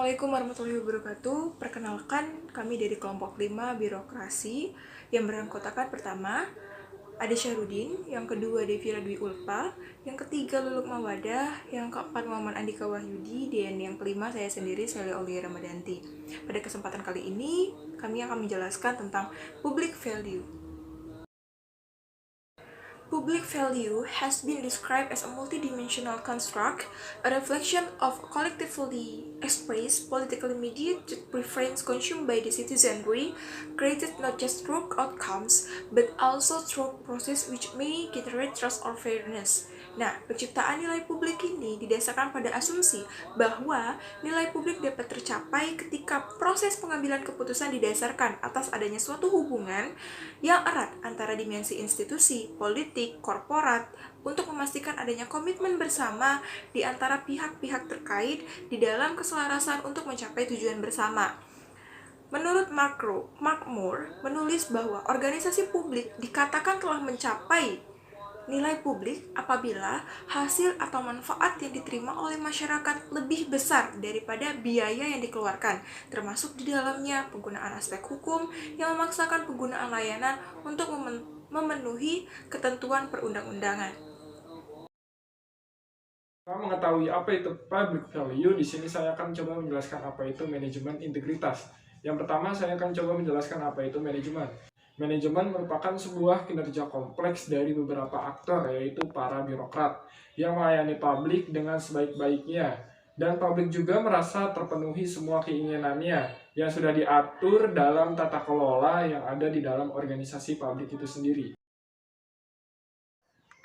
Assalamualaikum warahmatullahi wabarakatuh. Perkenalkan, kami dari kelompok 5 Birokrasi yang beranggotakan pertama Ade Syarudin, yang kedua Devi Radwi Ulfa, yang ketiga Luluk Mawadah, yang keempat Muhammad Andika Wahyudi, dan yang kelima saya sendiri Sally Aulia Ramadanti. Pada kesempatan kali ini, kami akan menjelaskan tentang public value. Public value has been described as a multidimensional construct, a reflection of collectively expressed, politically mediated preference consumed by the citizenry, created not just through outcomes, but also through process which may generate trust or fairness. Nah, penciptaan nilai publik ini didasarkan pada asumsi bahwa nilai publik dapat tercapai ketika proses pengambilan keputusan didasarkan atas adanya suatu hubungan yang erat antara dimensi institusi, politik, korporat untuk memastikan adanya komitmen bersama di antara pihak-pihak terkait di dalam keselarasan untuk mencapai tujuan bersama. Menurut Mark Moore menulis bahwa organisasi publik dikatakan telah mencapai nilai publik apabila hasil atau manfaat yang diterima oleh masyarakat lebih besar daripada biaya yang dikeluarkan, termasuk di dalamnya penggunaan aspek hukum yang memaksakan penggunaan layanan untuk memenuhi ketentuan perundang-undangan. Setelah mengetahui apa itu public value, di sini saya akan coba menjelaskan apa itu manajemen integritas. Yang pertama, saya akan coba menjelaskan apa itu manajemen. Manajemen merupakan sebuah kinerja kompleks dari beberapa aktor, yaitu para birokrat, yang melayani publik dengan sebaik-baiknya. Dan publik juga merasa terpenuhi semua keinginannya, yang sudah diatur dalam tata kelola yang ada di dalam organisasi publik itu sendiri.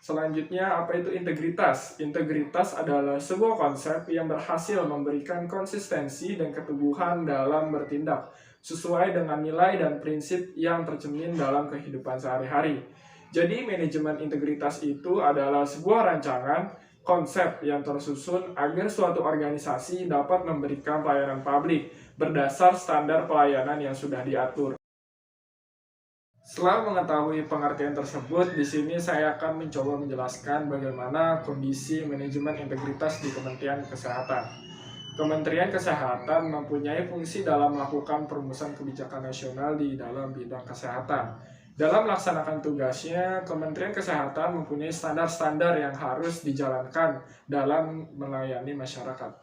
Selanjutnya, apa itu integritas? Integritas adalah sebuah konsep yang berhasil memberikan konsistensi dan keteguhan dalam bertindak, sesuai dengan nilai dan prinsip yang tercermin dalam kehidupan sehari-hari. Jadi, manajemen integritas itu adalah sebuah rancangan konsep yang tersusun agar suatu organisasi dapat memberikan pelayanan publik berdasar standar pelayanan yang sudah diatur. Setelah mengetahui pengertian tersebut, di sini saya akan mencoba menjelaskan bagaimana kondisi manajemen integritas di Kementerian Kesehatan. Kementerian Kesehatan mempunyai fungsi dalam melakukan perumusan kebijakan nasional di dalam bidang kesehatan. Dalam melaksanakan tugasnya, Kementerian Kesehatan mempunyai standar-standar yang harus dijalankan dalam melayani masyarakat.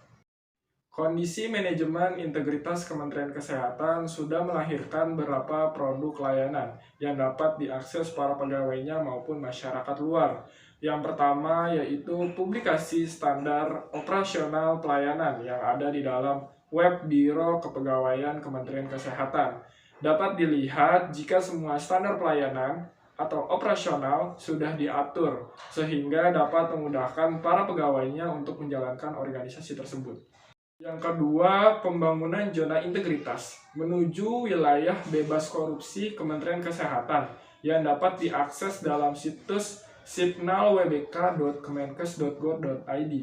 Kondisi manajemen integritas Kementerian Kesehatan sudah melahirkan beberapa produk layanan yang dapat diakses para pegawainya maupun masyarakat luar. Yang pertama yaitu publikasi standar operasional pelayanan yang ada di dalam web Biro Kepegawaian Kementerian Kesehatan. Dapat dilihat jika semua standar pelayanan atau operasional sudah diatur, sehingga dapat memudahkan para pegawainya untuk menjalankan organisasi tersebut. Yang kedua, pembangunan zona integritas menuju wilayah bebas korupsi Kementerian Kesehatan yang dapat diakses dalam situs signalwbk.kemenkes.go.id.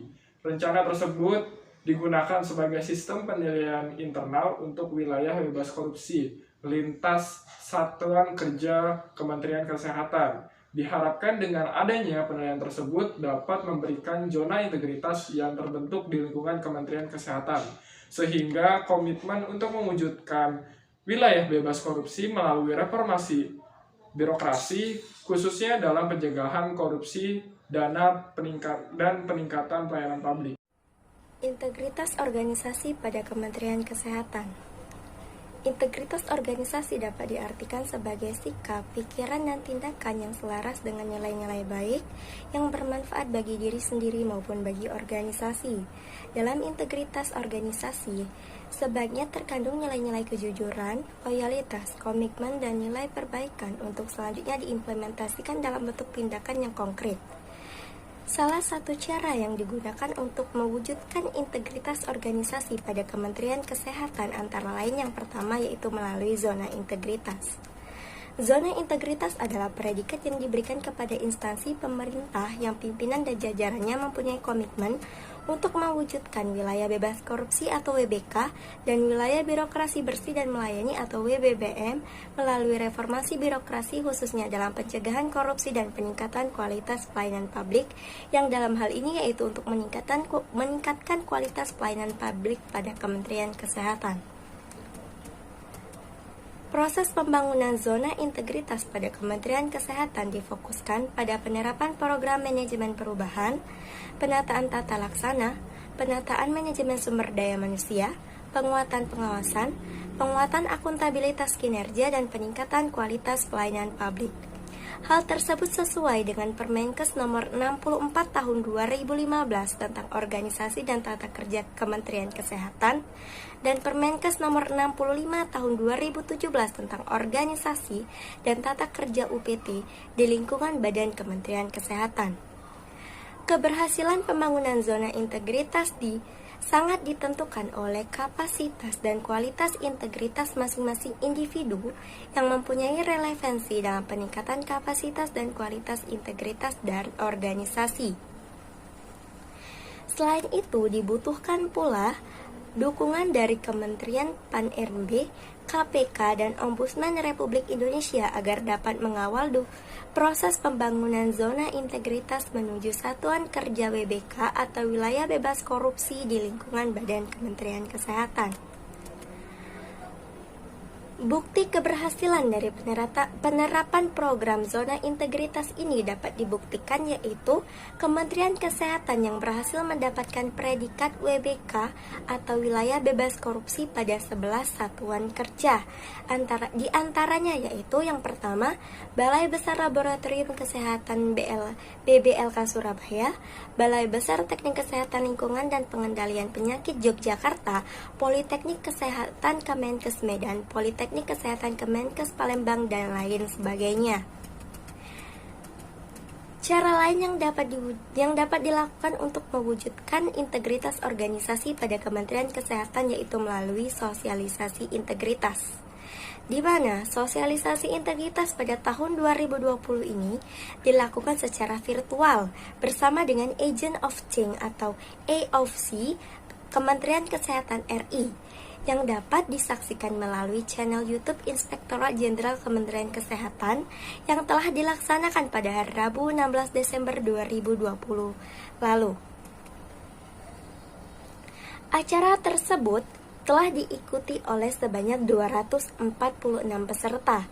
Rencana tersebut digunakan sebagai sistem penilaian internal untuk wilayah bebas korupsi lintas Satuan Kerja Kementerian Kesehatan. Diharapkan dengan adanya penilaian tersebut dapat memberikan zona integritas yang terbentuk di lingkungan Kementerian Kesehatan, sehingga komitmen untuk mewujudkan wilayah bebas korupsi melalui reformasi birokrasi, khususnya dalam pencegahan korupsi, dana dan peningkatan pelayanan publik. Integritas organisasi pada Kementerian Kesehatan. Integritas organisasi dapat diartikan sebagai sikap, pikiran, dan tindakan yang selaras dengan nilai-nilai baik yang bermanfaat bagi diri sendiri maupun bagi organisasi. Dalam integritas organisasi, sebaiknya terkandung nilai-nilai kejujuran, loyalitas, komitmen, dan nilai perbaikan untuk selanjutnya diimplementasikan dalam bentuk tindakan yang konkret. Salah satu cara yang digunakan untuk mewujudkan integritas organisasi pada Kementerian Kesehatan antara lain yang pertama yaitu melalui zona integritas. Zona integritas adalah predikat yang diberikan kepada instansi pemerintah yang pimpinan dan jajarannya mempunyai komitmen untuk mewujudkan wilayah bebas korupsi atau WBK dan wilayah birokrasi bersih dan melayani atau WBBM melalui reformasi birokrasi khususnya dalam pencegahan korupsi dan peningkatan kualitas pelayanan publik, yang dalam hal ini yaitu untuk meningkatkan kualitas pelayanan publik pada Kementerian Kesehatan. Proses pembangunan zona integritas pada Kementerian Kesehatan difokuskan pada penerapan program manajemen perubahan, penataan tata laksana, penataan manajemen sumber daya manusia, penguatan pengawasan, penguatan akuntabilitas kinerja, dan peningkatan kualitas pelayanan publik. Hal tersebut sesuai dengan Permenkes nomor 64 tahun 2015 tentang organisasi dan tata kerja Kementerian Kesehatan dan Permenkes nomor 65 tahun 2017 tentang organisasi dan tata kerja UPT di lingkungan Badan Kementerian Kesehatan. Keberhasilan pembangunan zona integritas sangat ditentukan oleh kapasitas dan kualitas integritas masing-masing individu yang mempunyai relevansi dalam peningkatan kapasitas dan kualitas integritas dari organisasi. Selain itu, dibutuhkan pula dukungan dari Kementerian Pan-RB, KPK, dan Ombudsman Republik Indonesia agar dapat mengawal proses pembangunan zona integritas menuju satuan kerja WBK atau wilayah bebas korupsi di lingkungan Badan Kementerian Kesehatan. Bukti keberhasilan dari penerapan program zona integritas ini dapat dibuktikan yaitu Kementerian Kesehatan yang berhasil mendapatkan predikat WBK atau wilayah bebas korupsi pada 11 satuan kerja. Di antaranya yaitu yang pertama, Balai Besar Laboratorium Kesehatan BBLK Surabaya, Balai Besar Teknik Kesehatan Lingkungan dan Pengendalian Penyakit Yogyakarta, Politeknik Kesehatan Kemenkes Medan, Politeknik Kesehatan Kemenkes Palembang, dan lain sebagainya. Cara lain yang dapat dilakukan untuk mewujudkan integritas organisasi pada Kementerian Kesehatan yaitu melalui sosialisasi integritas, di mana sosialisasi integritas pada tahun 2020 ini dilakukan secara virtual bersama dengan Agent of Change atau AOC Kementerian Kesehatan RI, yang dapat disaksikan melalui channel YouTube Inspektorat Jenderal Kementerian Kesehatan yang telah dilaksanakan pada hari Rabu 16 Desember 2020 lalu. Acara tersebut telah diikuti oleh sebanyak 246 peserta.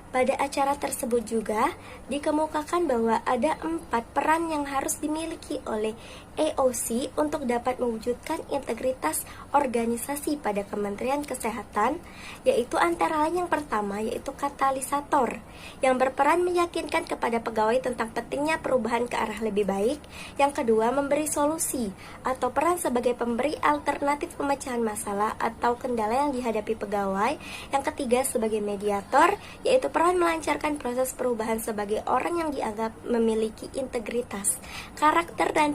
Pada acara tersebut juga dikemukakan bahwa ada 4 peran yang harus dimiliki oleh AOC untuk dapat mewujudkan integritas organisasi pada Kementerian Kesehatan, yaitu antara lain yang pertama yaitu katalisator, yang berperan meyakinkan kepada pegawai tentang pentingnya perubahan ke arah lebih baik. Yang kedua, memberi solusi atau peran sebagai pemberi alternatif pemecahan masalah atau kendala yang dihadapi pegawai. Yang ketiga, sebagai mediator, yaitu peran melancarkan proses perubahan sebagai orang yang dianggap memiliki integritas, karakter, dan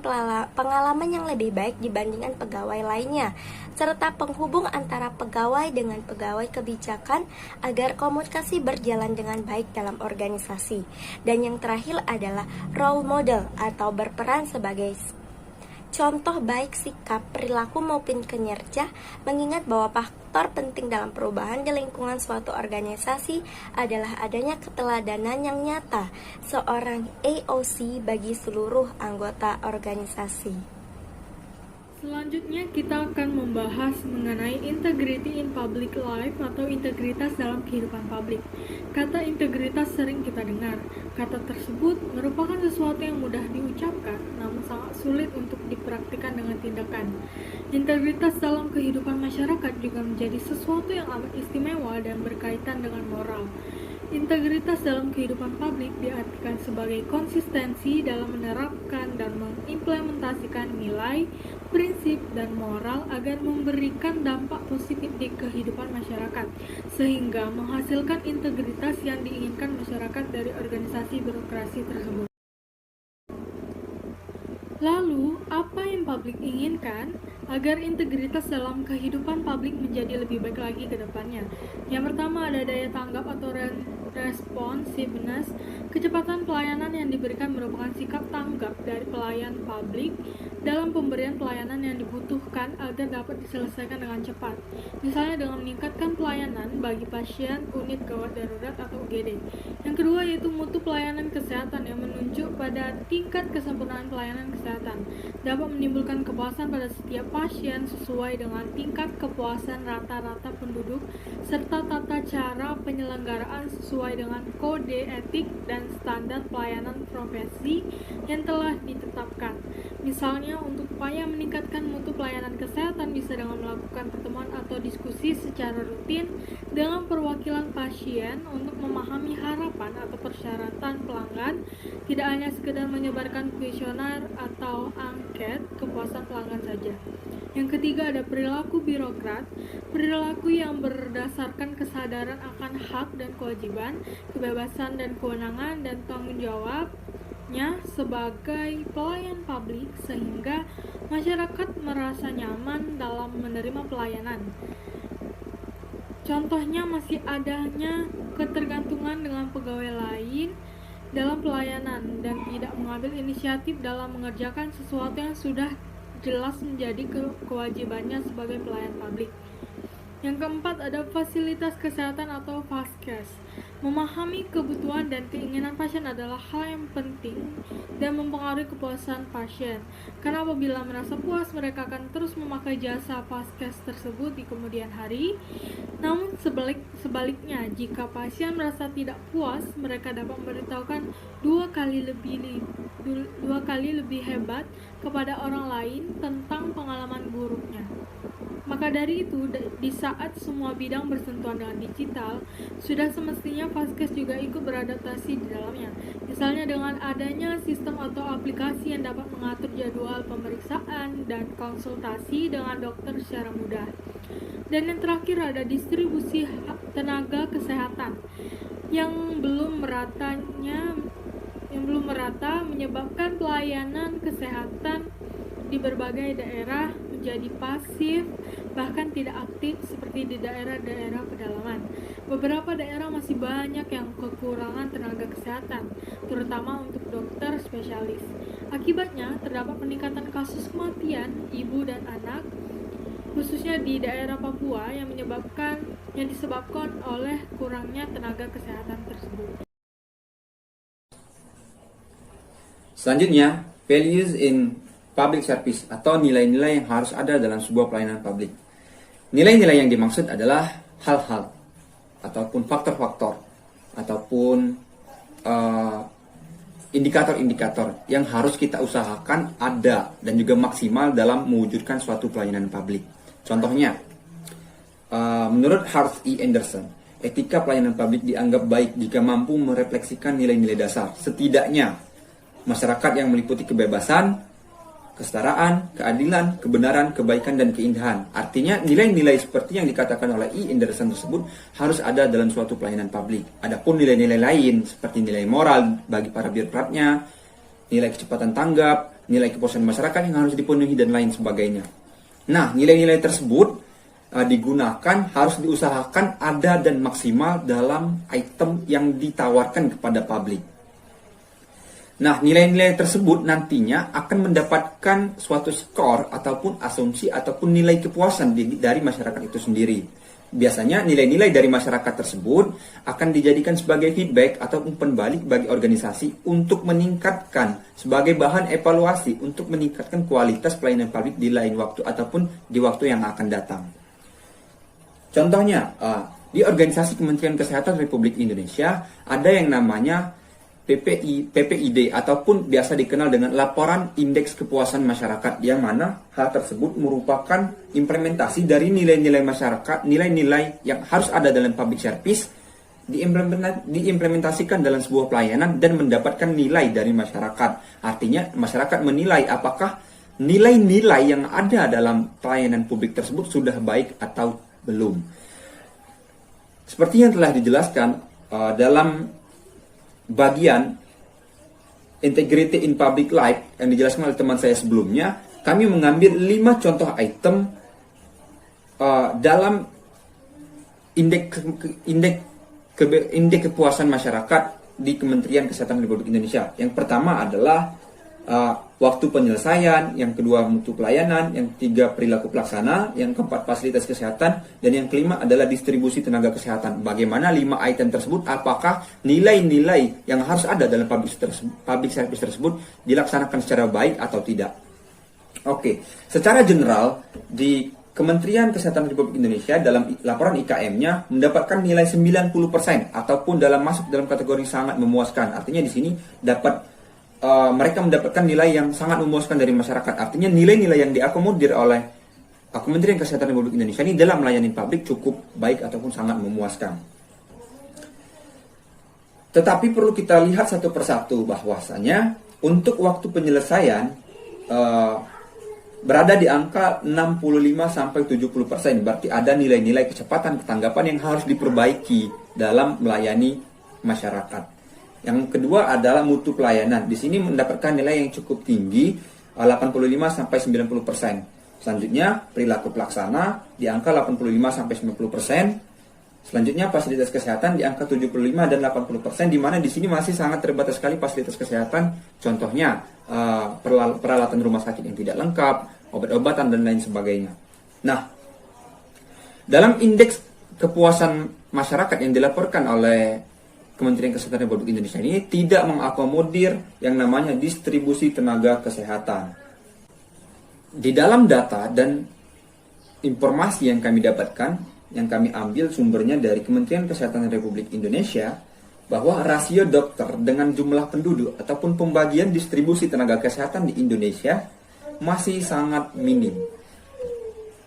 pengalaman yang lebih baik dibandingkan pegawai lainnya, serta penghubung antara pegawai dengan pegawai kebijakan agar komunikasi berjalan dengan baik dalam organisasi. Dan yang terakhir adalah role model atau berperan sebagai contoh baik sikap, perilaku maupun kinerja, mengingat bahwa faktor penting dalam perubahan di lingkungan suatu organisasi adalah adanya keteladanan yang nyata seorang AOC bagi seluruh anggota organisasi. Selanjutnya kita akan membahas mengenai integrity in public life atau integritas dalam kehidupan publik. Kata integritas sering kita dengar. Kata tersebut merupakan sesuatu yang mudah diucapkan, namun sangat sulit untuk dipraktikkan dengan tindakan. Integritas dalam kehidupan masyarakat juga menjadi sesuatu yang amat istimewa dan berkaitan dengan moral. Integritas dalam kehidupan publik diartikan sebagai konsistensi dalam menerapkan dan mengimplementasikan nilai, prinsip, dan moral agar memberikan dampak positif di kehidupan masyarakat, sehingga menghasilkan integritas yang diinginkan masyarakat dari organisasi birokrasi tersebut. Lalu, apa yang publik inginkan agar integritas dalam kehidupan publik menjadi lebih baik lagi ke depannya? Yang pertama ada daya tanggap atau responsiveness. Kecepatan pelayanan yang diberikan merupakan sikap tanggap dari pelayan publik dalam pemberian pelayanan yang dibutuhkan agar dapat diselesaikan dengan cepat. Misalnya dengan meningkatkan pelayanan bagi pasien unit gawat darurat atau UGD. Yang kedua yaitu mutu pelayanan kesehatan yang menunjuk pada tingkat kesempurnaan pelayanan kesehatan. Dapat menimbulkan kepuasan pada setiap pasien sesuai dengan tingkat kepuasan rata-rata penduduk serta tata cara penyelenggaraan sesuai dengan kode etik dan standar pelayanan profesi yang telah ditetapkan. Misalnya, untuk upaya meningkatkan mutu pelayanan kesehatan bisa dengan melakukan pertemuan atau diskusi secara rutin dengan perwakilan pasien untuk memahami harapan atau persyaratan pelanggan, tidak hanya sekedar menyebarkan kuesioner atau angket kepuasan pelanggan saja. Yang ketiga ada perilaku birokrat, perilaku yang berdasarkan kesadaran akan hak dan kewajiban, kebebasan dan kewenangan dan tanggung jawabnya sebagai pelayan publik sehingga masyarakat merasa nyaman dalam menerima pelayanan. Contohnya masih adanya ketergantungan dengan pegawai lain dalam pelayanan dan tidak mengambil inisiatif dalam mengerjakan sesuatu yang sudah jelas menjadi kewajibannya sebagai pelayan publik. Yang keempat ada fasilitas kesehatan atau Faskes. Memahami kebutuhan dan keinginan pasien adalah hal yang penting dan mempengaruhi kepuasan pasien. Karena apabila merasa puas, mereka akan terus memakai jasa Faskes tersebut di kemudian hari. Namun sebaliknya, jika pasien merasa tidak puas, mereka dapat memberitahukan dua kali lebih hebat kepada orang lain tentang pengalaman buruknya. Maka dari itu, di saat semua bidang bersentuhan dengan digital, sudah semestinya Faskes juga ikut beradaptasi di dalamnya. Misalnya dengan adanya sistem atau aplikasi yang dapat mengatur jadwal pemeriksaan dan konsultasi dengan dokter secara mudah. Dan yang terakhir ada distribusi tenaga kesehatan yang belum merata menyebabkan pelayanan kesehatan di berbagai daerah menjadi pasif, bahkan tidak aktif seperti di daerah-daerah pedalaman. Beberapa daerah masih banyak yang kekurangan tenaga kesehatan, terutama untuk dokter spesialis. Akibatnya, terdapat peningkatan kasus kematian ibu dan anak, khususnya di daerah Papua yang disebabkan oleh kurangnya tenaga kesehatan tersebut. Selanjutnya, values in public service atau nilai-nilai yang harus ada dalam sebuah pelayanan publik. Nilai-nilai yang dimaksud adalah hal-hal ataupun faktor-faktor ataupun indikator-indikator yang harus kita usahakan ada dan juga maksimal dalam mewujudkan suatu pelayanan publik. Contohnya, menurut Hart E. Anderson, etika pelayanan publik dianggap baik jika mampu merefleksikan nilai-nilai dasar. Setidaknya, masyarakat yang meliputi kebebasan, kesetaraan, keadilan, kebenaran, kebaikan, dan keindahan. Artinya, nilai-nilai seperti yang dikatakan oleh E. Anderson tersebut harus ada dalam suatu pelayanan publik. Adapun nilai-nilai lain, seperti nilai moral bagi para birokratnya, nilai kecepatan tanggap, nilai kepuasan masyarakat yang harus dipenuhi, dan lain sebagainya. Nah, nilai-nilai tersebut digunakan, harus diusahakan ada dan maksimal dalam item yang ditawarkan kepada publik. Nah, nilai-nilai tersebut nantinya akan mendapatkan suatu skor ataupun asumsi ataupun nilai kepuasan dari masyarakat itu sendiri. Biasanya nilai-nilai dari masyarakat tersebut akan dijadikan sebagai feedback ataupun pembalik bagi organisasi untuk meningkatkan sebagai bahan evaluasi untuk meningkatkan kualitas pelayanan publik di lain waktu ataupun di waktu yang akan datang. Contohnya, di organisasi Kementerian Kesehatan Republik Indonesia ada yang namanya PPID ataupun biasa dikenal dengan Laporan Indeks Kepuasan Masyarakat, yang mana hal tersebut merupakan implementasi dari nilai-nilai masyarakat, nilai-nilai yang harus ada dalam public service diimplementasikan dalam sebuah pelayanan dan mendapatkan nilai dari masyarakat. Artinya masyarakat menilai apakah nilai-nilai yang ada dalam pelayanan publik tersebut sudah baik atau belum. Seperti yang telah dijelaskan dalam bagian Integrity in Public Life yang dijelaskan oleh teman saya sebelumnya, kami mengambil 5 contoh item dalam indeks kepuasan masyarakat di Kementerian Kesehatan Republik Indonesia. Yang pertama adalah waktu penyelesaian, yang kedua mutu pelayanan, yang ketiga perilaku pelaksana, yang keempat fasilitas kesehatan, dan yang kelima adalah distribusi tenaga kesehatan. Bagaimana 5 item tersebut, apakah nilai-nilai yang harus ada dalam public service tersebut dilaksanakan secara baik atau tidak. Oke, secara general di Kementerian Kesehatan Republik Indonesia dalam laporan IKM-nya mendapatkan nilai 90% ataupun masuk dalam kategori sangat memuaskan. Artinya di sini mereka mendapatkan nilai yang sangat memuaskan dari masyarakat. Artinya nilai-nilai yang diakomodir oleh Kementerian Kesehatan Republik Indonesia ini dalam melayani publik cukup baik ataupun sangat memuaskan. Tetapi perlu kita lihat satu persatu bahwasanya untuk waktu penyelesaian berada di angka 65-70%. Berarti ada nilai-nilai kecepatan ketanggapan yang harus diperbaiki dalam melayani masyarakat. Yang kedua adalah mutu pelayanan. Di sini mendapatkan nilai yang cukup tinggi, 85-90%. Selanjutnya, perilaku pelaksana di angka 85-90%. Selanjutnya, fasilitas kesehatan di angka 75 dan 80%, di mana di sini masih sangat terbatas sekali fasilitas kesehatan. Contohnya, peralatan rumah sakit yang tidak lengkap, obat-obatan, dan lain sebagainya. Nah, dalam indeks kepuasan masyarakat yang dilaporkan oleh Kementerian Kesehatan Republik Indonesia ini tidak mengakomodir yang namanya distribusi tenaga kesehatan. Di dalam data dan informasi yang kami dapatkan, yang kami ambil sumbernya dari Kementerian Kesehatan Republik Indonesia, bahwa rasio dokter dengan jumlah penduduk ataupun pembagian distribusi tenaga kesehatan di Indonesia masih sangat minim.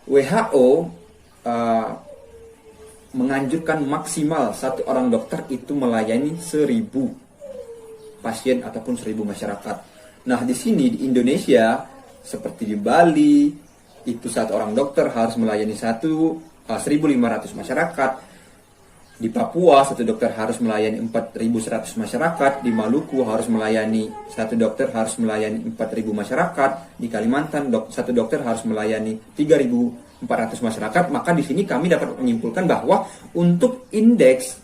WHO menganjurkan maksimal satu orang dokter itu melayani 1000 pasien ataupun 1000 masyarakat. Nah, di sini di Indonesia seperti di Bali itu satu orang dokter harus melayani 1.500 masyarakat. Di Papua satu dokter harus melayani 4.100 masyarakat. Di Maluku harus melayani satu dokter harus melayani 4.000 masyarakat. Di Kalimantan satu dokter harus melayani 3.400 masyarakat. Maka di sini kami dapat menyimpulkan bahwa untuk indeks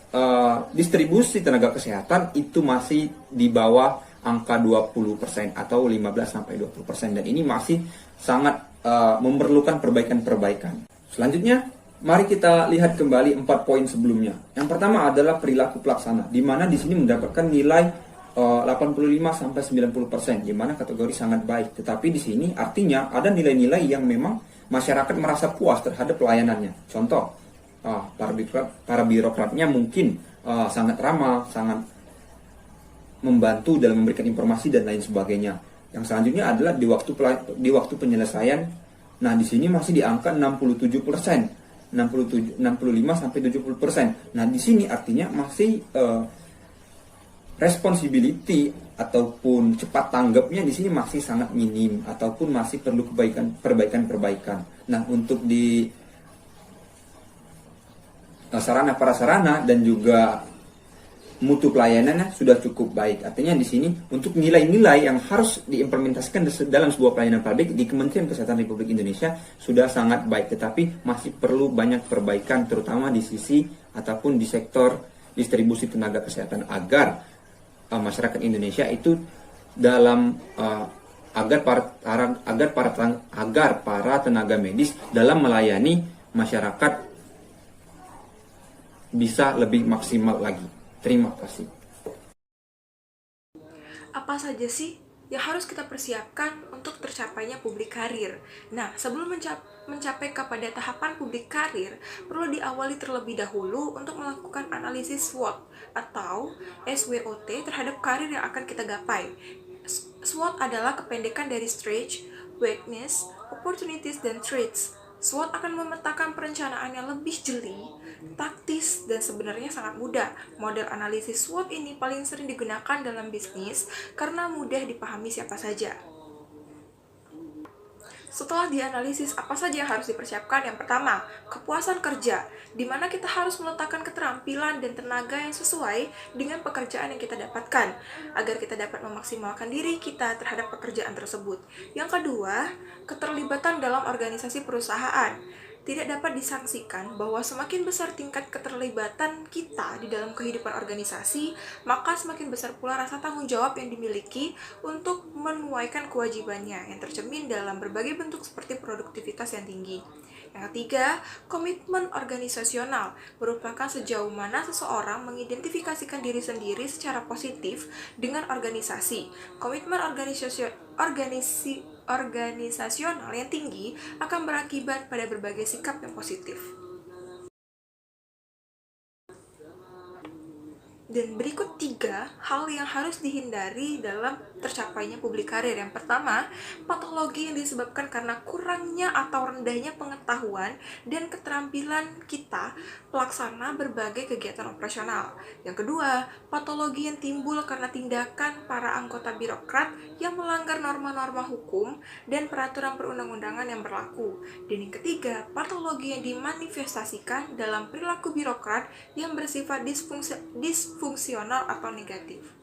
distribusi tenaga kesehatan itu masih di bawah angka 20% atau 15-20%, dan ini masih sangat memerlukan perbaikan-perbaikan. Selanjutnya, mari kita lihat kembali 4 poin sebelumnya. Yang pertama adalah perilaku pelaksana, di mana di sini mendapatkan nilai 85-90%, di mana kategori sangat baik. Tetapi di sini artinya ada nilai-nilai yang memang masyarakat merasa puas terhadap pelayanannya. Contoh, para birokratnya mungkin sangat ramah, sangat membantu dalam memberikan informasi dan lain sebagainya. Yang selanjutnya adalah di waktu penyelesaian. Nah, di sini masih di angka 67%, 65-70%. Nah, di sini artinya masih responsibility ataupun cepat tanggapnya di sini masih sangat minim ataupun masih perlu perbaikan. Nah, untuk di sarana prasarana dan juga mutu pelayanannya sudah cukup baik. Artinya di sini untuk nilai-nilai yang harus diimplementasikan dalam sebuah pelayanan publik di Kementerian Kesehatan Republik Indonesia sudah sangat baik, tetapi masih perlu banyak perbaikan terutama di sisi ataupun di sektor distribusi tenaga kesehatan agar masyarakat Indonesia itu dalam agar para tenaga medis dalam melayani masyarakat bisa lebih maksimal lagi. Terima kasih. Apa saja sih yang harus kita persiapkan untuk tercapainya public career? Nah, sebelum mencapai kepada tahapan public career, perlu diawali terlebih dahulu untuk melakukan analisis SWOT atau SWOT terhadap karir yang akan kita gapai. SWOT adalah kependekan dari strengths, weakness, opportunities, dan threats. SWOT akan memetakan perencanaan yang lebih jeli, taktis, dan sebenarnya sangat mudah. Model analisis SWOT ini paling sering digunakan dalam bisnis karena mudah dipahami siapa saja. Setelah dianalisis apa saja yang harus dipersiapkan, yang pertama, kepuasan kerja, di mana kita harus meletakkan keterampilan dan tenaga yang sesuai dengan pekerjaan yang kita dapatkan, agar kita dapat memaksimalkan diri kita terhadap pekerjaan tersebut. Yang kedua, keterlibatan dalam organisasi perusahaan, Tidak dapat disangsikan bahwa semakin besar tingkat keterlibatan kita di dalam kehidupan organisasi, maka semakin besar pula rasa tanggung jawab yang dimiliki untuk menuaikan kewajibannya yang tercermin dalam berbagai bentuk seperti produktivitas yang tinggi. Yang ketiga, komitmen organisasional merupakan sejauh mana seseorang mengidentifikasikan diri sendiri secara positif dengan organisasi. Komitmen organisasional yang tinggi akan berakibat pada berbagai sikap yang positif. Dan berikut 3 hal yang harus dihindari dalam tercapainya public career. Yang pertama, patologi yang disebabkan karena kurangnya atau rendahnya pengetahuan dan keterampilan kita pelaksana berbagai kegiatan operasional. Yang kedua, patologi yang timbul karena tindakan para anggota birokrat yang melanggar norma-norma hukum dan peraturan perundang-undangan yang berlaku. Dan yang ketiga, patologi yang dimanifestasikan dalam perilaku birokrat yang bersifat disfungsional atau negatif.